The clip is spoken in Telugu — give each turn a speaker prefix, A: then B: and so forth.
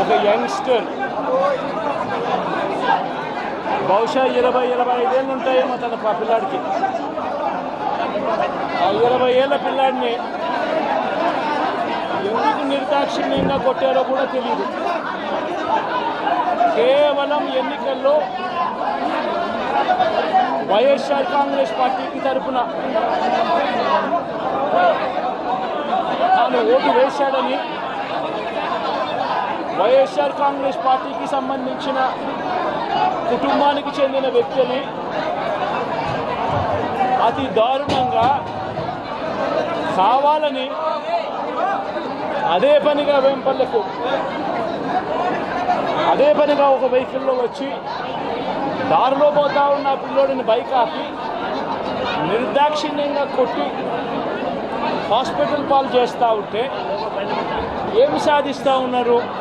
A: ఒక యంగ్స్టర్ బహుశా 20-25 ఏళ్ళు ఉంటాయేమో తన పిల్లాడికి. ఆ 20 ఏళ్ళ పిల్లాడిని ఎందుకు నిర్దాక్షిణ్యంగా కొట్టారో కూడా తెలియదు. కేవలం ఎన్నికల్లో వైఎస్ఆర్ కాంగ్రెస్ పార్టీకి తరఫున తాను ఓటు వేశాడని, వైఎస్ఆర్ కాంగ్రెస్ పార్టీకి సంబంధించిన కుటుంబానికి చెందిన వ్యక్తిని అతి దారుణంగా కావాలని అదే పనిగా వేంపల్లకు ఒక వెహికల్లో వచ్చి దారిలో పోతా ఉన్న పిల్లోడిని బైక్ ఆపి నిర్దాక్షిణ్యంగా కొట్టి హాస్పిటల్ పాలు చేస్తూ ఉంటే ఏమి సాధిస్తూ ఉన్నారు?